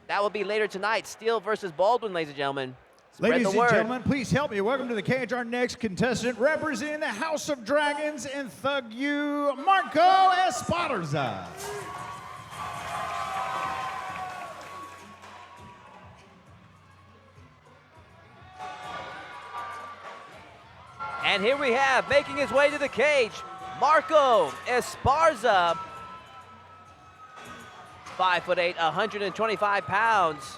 That will be later tonight. Steele versus Baldwin, ladies and gentlemen. Spread Ladies the word. and gentlemen, please help me. Welcome to the cage, our next contestant representing the House of Dragons and Thug U, Marco Esparza. And here we have, making his way to the cage, Marco Esparza. 5'8", 125 pounds.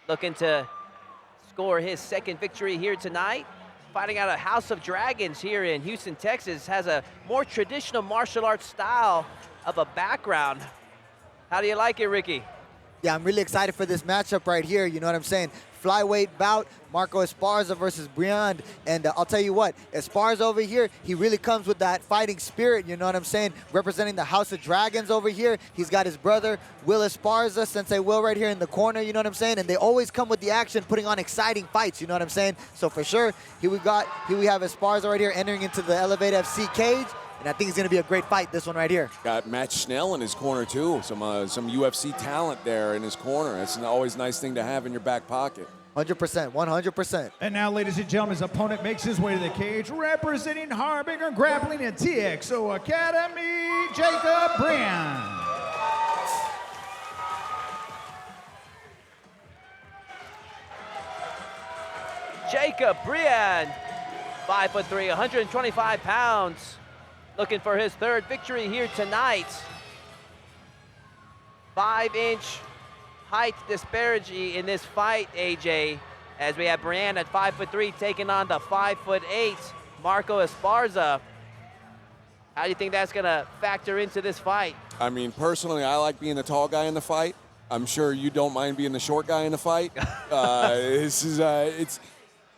Looking to score his second victory here tonight. Fighting out of House of Dragons here in Houston, Texas. Has a more traditional martial arts style of a background. How do you like it, Ricky? Yeah, I'm really excited for this matchup right here. You know what I'm saying? Flyweight bout, Marco Esparza versus Briand. And I'll tell you what, Esparza over here, he really comes with that fighting spirit, you know what I'm saying? Representing the House of Dragons over here. He's got his brother, Will Esparza, Sensei Will right here in the corner, you know what I'm saying? And they always come with the action, putting on exciting fights, you know what I'm saying? So for sure, here we have Esparza right here entering into the Elevate FC cage. And I think it's going to be a great fight, this one right here. Got Matt Schnell in his corner, too. Some UFC talent there in his corner. It's always a nice thing to have in your back pocket. 100%, 100%. And now, ladies and gentlemen, his opponent makes his way to the cage, representing Harbinger Grappling and TXO Academy, Jacob Briand. Jacob Briand, 5'3", 125 pounds. Looking for his third victory here tonight. 5-inch height disparity in this fight, AJ, as we have Briand at 5'3", taking on the 5'8", Marco Esparza. How do you think that's gonna factor into this fight? I mean, personally, I like being the tall guy in the fight. I'm sure you don't mind being the short guy in the fight.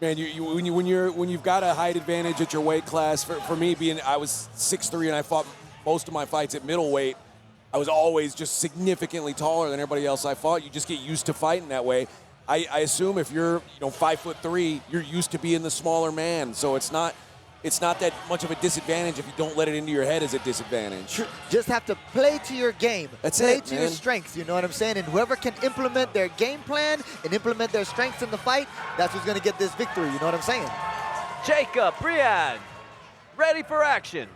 Man, when you've got a height advantage at your weight class, for me I was 6'3", and I fought most of my fights at middleweight. I was always just significantly taller than everybody else I fought. You just get used to fighting that way. I assume if you're 5'3", you're used to being the smaller man. So it's not that much of a disadvantage if you don't let it into your head as a disadvantage. Just have to play to your game. That's play it, to man. your strengths, you know what I'm saying? And whoever can implement their game plan and implement their strengths in the fight, that's who's gonna get this victory, you know what I'm saying? Jacob Briand, ready for action.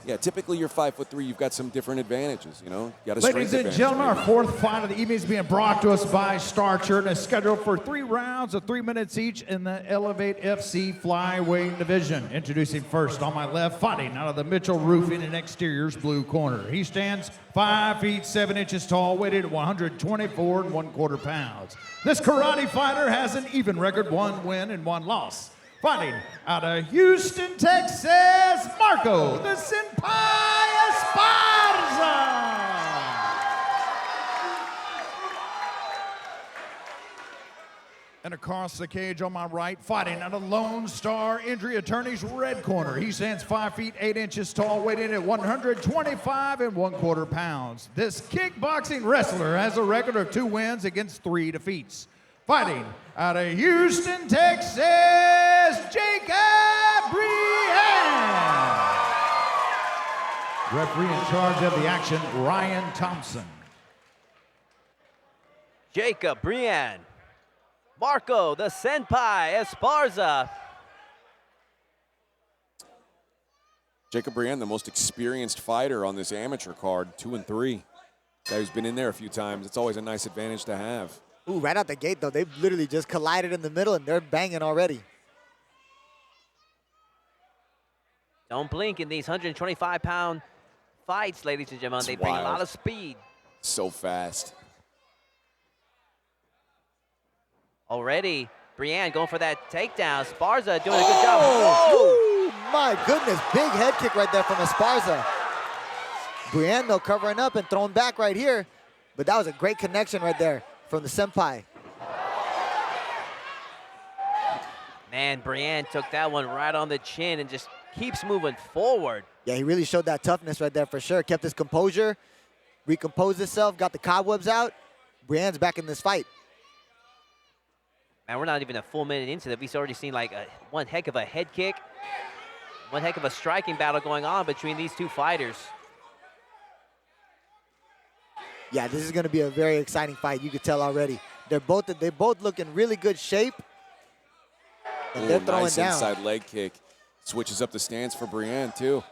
Yeah, typically you're 5'3", you've got some different advantages, you know? You got a Ladies strength and gentlemen, our advantage, fourth fight of the evening is being brought to us by Starcher and is scheduled for 3 rounds of 3 minutes each in the Elevate FC Flyweight division. Introducing first on my left, fighting out of the Mitchell Roofing and Exteriors blue corner. He stands 5 feet 7 inches tall, weighted at 124 1/4 pounds. This karate fighter has an even record, 1 win and 1 loss. Fighting out of Houston, Texas, Marco the Senpai Esparza. And across the cage on my right, fighting out of Lone Star Injury Attorney's red corner. He stands 5 feet 8 inches tall, weighing at 125 1/4 pounds. This kickboxing wrestler has a record of 2 wins against 3 defeats. Fighting out of Houston, Texas, Jacob Briand. Referee in charge of the action, Ryan Thompson. Jacob Briand, Marco the Senpai Esparza. Jacob Briand, the most experienced fighter on this amateur card, 2-3. Guy who's been in there a few times. It's always a nice advantage to have. Ooh, right out the gate, though. They literally just collided in the middle, and they're banging already. Don't blink in these 125-pound fights, ladies and gentlemen. They bring a lot of speed. So fast. Already, Briand going for that takedown. Esparza doing a good job. Oh, my goodness. Big head kick right there from Esparza. Briand, though, covering up and throwing back right here. But that was a great connection right there from the senpai. Man, Briand took that one right on the chin and just keeps moving forward. Yeah, he really showed that toughness right there for sure. Kept his composure, recomposed himself, got the cobwebs out. Briand's back in this fight. Man, we're not even a full minute into that. We've already seen like one heck of a head kick, one heck of a striking battle going on between these two fighters. Yeah, this is going to be a very exciting fight. You could tell already. They're both look in really good shape. And they're throwing nice down. Inside leg kick. Switches up the stance for Brienne, too.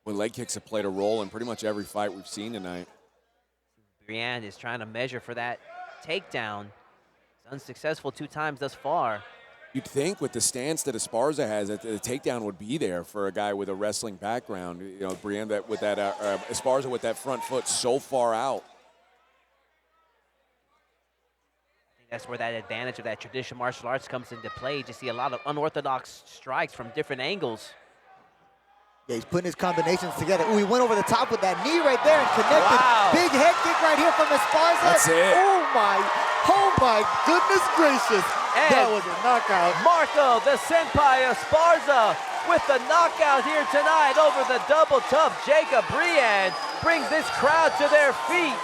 Well, leg kicks have played a role in pretty much every fight we've seen tonight. Brienne is trying to measure for that takedown. He's unsuccessful 2 times thus far. You'd think with the stance that Esparza has, that the takedown would be there for a guy with a wrestling background. You know, Brienne with that Esparza with that front foot so far out. I think that's where that advantage of that traditional martial arts comes into play. You see a lot of unorthodox strikes from different angles. Yeah, he's putting his combinations together. Ooh, he went over the top with that knee right there and connected. Wow. Big head kick right here from Esparza. That's it. Oh my goodness gracious. And that was a knockout. Marco, the senpai Esparza, with the knockout here tonight over the double tough Jacob Brienne, brings this crowd to their feet.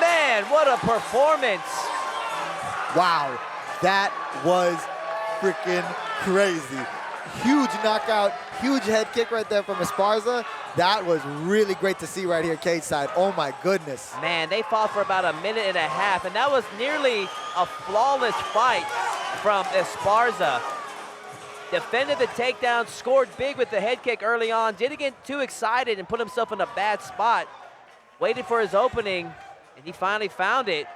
Man, what a performance. Wow, that was freaking crazy. Huge knockout, huge head kick right there from Esparza. That was really great to see right here cage side. Oh my goodness. Man, they fought for about a minute and a half, and that was nearly a flawless fight from Esparza. Defended the takedown, scored big with the head kick early on, didn't get too excited and put himself in a bad spot. Waited for his opening, and he finally found it.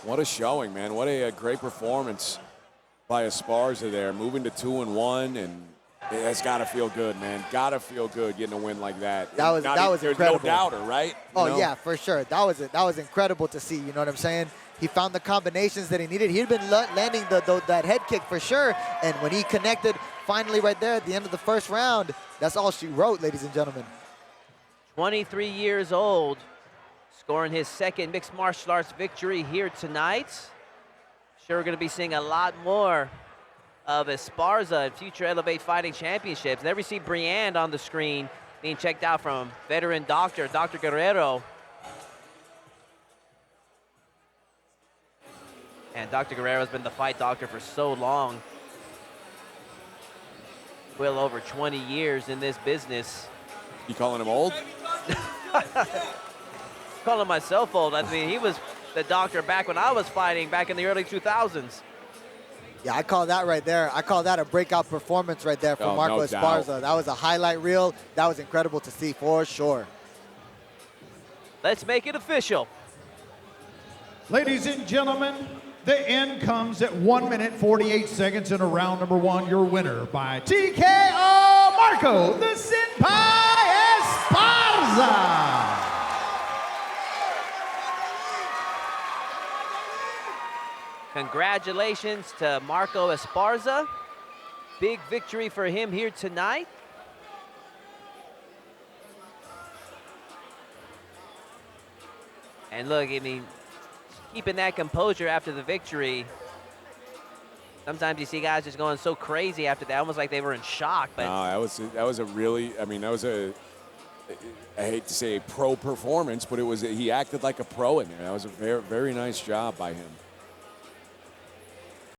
What a showing, man. What a great performance by Esparza there. Moving to 2-1, and that's got to feel good, man. Got to feel good getting a win like that. That was There's incredible. no doubter, right? Oh, You know? yeah, for sure. That was incredible to see, you know what I'm saying? He found the combinations that he needed. He'd been landing that head kick for sure, and when he connected finally right there at the end of the first round, that's all she wrote, ladies and gentlemen. 23 years old, scoring his second mixed martial arts victory here tonight. Sure, we're going to be seeing a lot more of Esparza in future Elevate Fighting Championships. There we see Brienne on the screen being checked out from veteran doctor, Dr. Guerrero. And Dr. Guerrero has been the fight doctor for so long. Well over 20 years in this business. You calling him old? Calling myself old. I mean, he was the doctor back when I was fighting back in the early 2000s. Yeah, I call that right there. I call that a breakout performance right there from Marco no Esparza. doubt. That was a highlight reel. That was incredible to see for sure. Let's make it official. Ladies and gentlemen, the end comes at 1 minute 48 seconds in round number 1. Your winner by TKO, Marco the Senpai Esparza. Congratulations to Marco Esparza. Big victory for him here tonight. And look, I mean, keeping that composure after the victory. Sometimes you see guys just going so crazy after that, almost like they were in shock. But No, that was a really, I mean, that was a, I hate to say a pro performance, but he acted like a pro in there. That was a very, very nice job by him.